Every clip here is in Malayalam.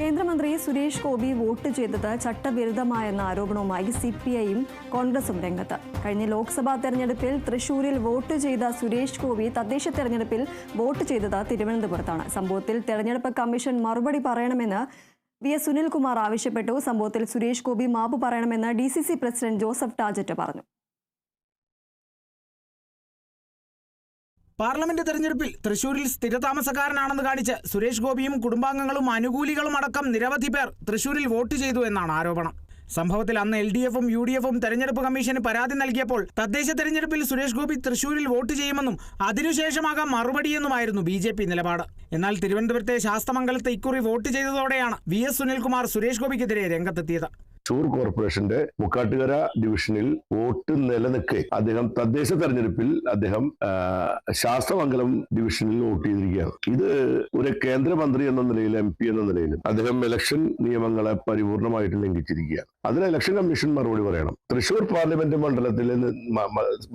കേന്ദ്രമന്ത്രി സുരേഷ് ഗോപി വോട്ട് ചെയ്തത് ചട്ടവിരുദ്ധമായെന്ന ആരോപണവുമായി സിപിഐയും കോൺഗ്രസും രംഗത്ത്. കഴിഞ്ഞ ലോക്സഭാ തെരഞ്ഞെടുപ്പിൽ തൃശൂരിൽ വോട്ട് ചെയ്ത സുരേഷ് ഗോപി തദ്ദേശ തെരഞ്ഞെടുപ്പിൽ വോട്ട് ചെയ്തത് തിരുവനന്തപുരത്താണ്. സംഭവത്തിൽ തെരഞ്ഞെടുപ്പ് കമ്മീഷൻ മറുപടി പറയണമെന്ന് വി.എസ്. സുനിൽകുമാർ ആവശ്യപ്പെട്ടു. സംഭവത്തിൽ സുരേഷ് ഗോപി മാപ്പ് പറയണമെന്ന് DCC പ്രസിഡന്റ് ജോസഫ് ടാജറ്റ് പറഞ്ഞു. പാർലമെന്റ് തെരഞ്ഞെടുപ്പിൽ തൃശൂരിൽ സ്ഥിരതാമസക്കാരനാണെന്ന് കാണിച്ച് സുരേഷ് ഗോപിയും കുടുംബാംഗങ്ങളും അനുകൂലികളും അടക്കം നിരവധി പേർ തൃശൂരിൽ വോട്ട് ചെയ്തു എന്നാണ് ആരോപണം. സംഭവത്തിൽ അന്ന് LDFും UDFും തെരഞ്ഞെടുപ്പ് കമ്മീഷന് പരാതി നൽകിയപ്പോൾ തദ്ദേശ തെരഞ്ഞെടുപ്പിൽ സുരേഷ് ഗോപി തൃശൂരിൽ വോട്ട് ചെയ്യുമെന്നും അതിനുശേഷമാകാം മറുപടിയെന്നുമായിരുന്നു BJP നിലപാട്. എന്നാൽ തിരുവനന്തപുരത്തെ ശാസ്തമംഗലത്ത് ഇക്കുറി വോട്ട് ചെയ്തതോടെയാണ് V.S. സുനിൽകുമാർ സുരേഷ് ഗോപിക്കെതിരെ രംഗത്തെത്തിയത്. തൃശൂർ കോർപ്പറേഷന്റെ മുക്കാട്ടുകര ഡിവിഷനിൽ വോട്ട് നിലനിൽക്കെ അദ്ദേഹം തദ്ദേശ തെരഞ്ഞെടുപ്പിൽ ശാസ്തമംഗലം ഡിവിഷനിൽ വോട്ട് ചെയ്തിരിക്കുകയാണ്. ഇത് ഒരു കേന്ദ്രമന്ത്രി എന്ന നിലയിൽ MP എന്ന നിലയിൽ അദ്ദേഹം ഇലക്ഷൻ നിയമങ്ങളെ പരിപൂർണമായിട്ട് ലംഘിച്ചിരിക്കുകയാണ്. അതിന് ഇലക്ഷൻ കമ്മീഷൻ മറുപടി പറയണം. തൃശൂർ പാർലമെന്റ്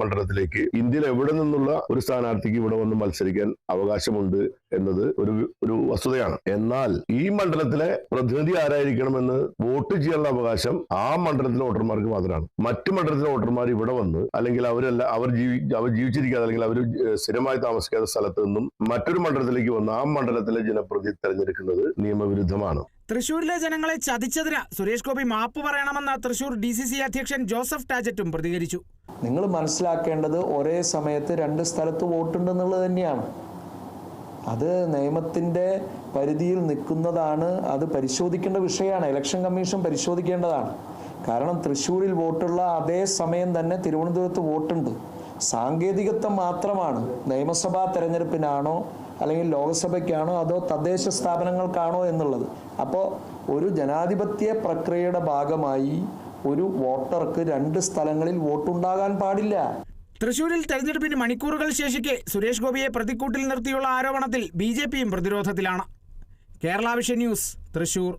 മണ്ഡലത്തിലേക്ക് ഇന്ത്യയിൽ എവിടെ നിന്നുള്ള ഒരു സ്ഥാനാർത്ഥിക്ക് ഇവിടെ വന്ന് മത്സരിക്കാൻ അവകാശമുണ്ട് എന്നത് ഒരു വസ്തുതയാണ്. എന്നാൽ ഈ മണ്ഡലത്തിലെ പ്രതിനിധി ആരായിരിക്കണമെന്ന് വോട്ട് ചെയ്യാനുള്ള അവകാശം ആ മണ്ഡലത്തിലെ വോട്ടർമാർക്ക് മാത്രമാണ്. മറ്റു മണ്ഡലത്തിലെ വോട്ടർമാർ ഇവിടെ വന്ന് അല്ലെങ്കിൽ അവർ ജീവിച്ചിരിക്കാതെ അല്ലെങ്കിൽ അവർ സ്ഥിരമായി താമസിക്കാത്ത സ്ഥലത്ത് നിന്നും മറ്റൊരു മണ്ഡലത്തിലേക്ക് വന്ന് ആ മണ്ഡലത്തിലെ ജനപ്രതിനിധി തെരഞ്ഞെടുക്കുന്നത് നിയമവിരുദ്ധമാണ്. തൃശൂരിലെ ജനങ്ങളെ ചതിച്ചതിന് സുരേഷ് ഗോപി മാപ്പ് പറയണമെന്ന് തൃശൂർ DCC അധ്യക്ഷൻ ജോസഫ് ടാജറ്റും പ്രതികരിച്ചു. നിങ്ങൾ മനസ്സിലാക്കേണ്ടത് ഒരേ സമയത്ത് രണ്ട് സ്ഥലത്ത് വോട്ടുണ്ടെന്നുള്ളത് തന്നെയാണ്. അത് നിയമത്തിൻ്റെ പരിധിയിൽ നിൽക്കുന്നതാണ്. അത് പരിശോധിക്കേണ്ട വിഷയമാണ്. ഇലക്ഷൻ കമ്മീഷൻ പരിശോധിക്കേണ്ടതാണ്. കാരണം തൃശ്ശൂരിൽ വോട്ടുള്ള അതേ സമയം തന്നെ തിരുവനന്തപുരത്ത് വോട്ടുണ്ട്. സാങ്കേതികത്വം മാത്രമാണ്. നിയമസഭാ തെരഞ്ഞെടുപ്പിനാണോ അല്ലെങ്കിൽ ലോക്സഭയ്ക്കാണോ അതോ തദ്ദേശ സ്ഥാപനങ്ങൾക്കാണോ എന്നുള്ളത്. അപ്പോൾ ഒരു ജനാധിപത്യ പ്രക്രിയയുടെ ഭാഗമായി ഒരു വോട്ടർക്ക് രണ്ട് സ്ഥലങ്ങളിൽ വോട്ടുണ്ടാകാൻ പാടില്ല. തൃശൂരിൽ തെരഞ്ഞെടുപ്പിന് മണിക്കൂറുകൾ ശേഷിക്കെ സുരേഷ് ഗോപിയെ പ്രതിക്കൂട്ടിൽ നിർത്തിയുള്ള ആരോപണത്തിൽ BJPയും പ്രതിരോധത്തിലാണ്. Kerala vision news, Thrissur.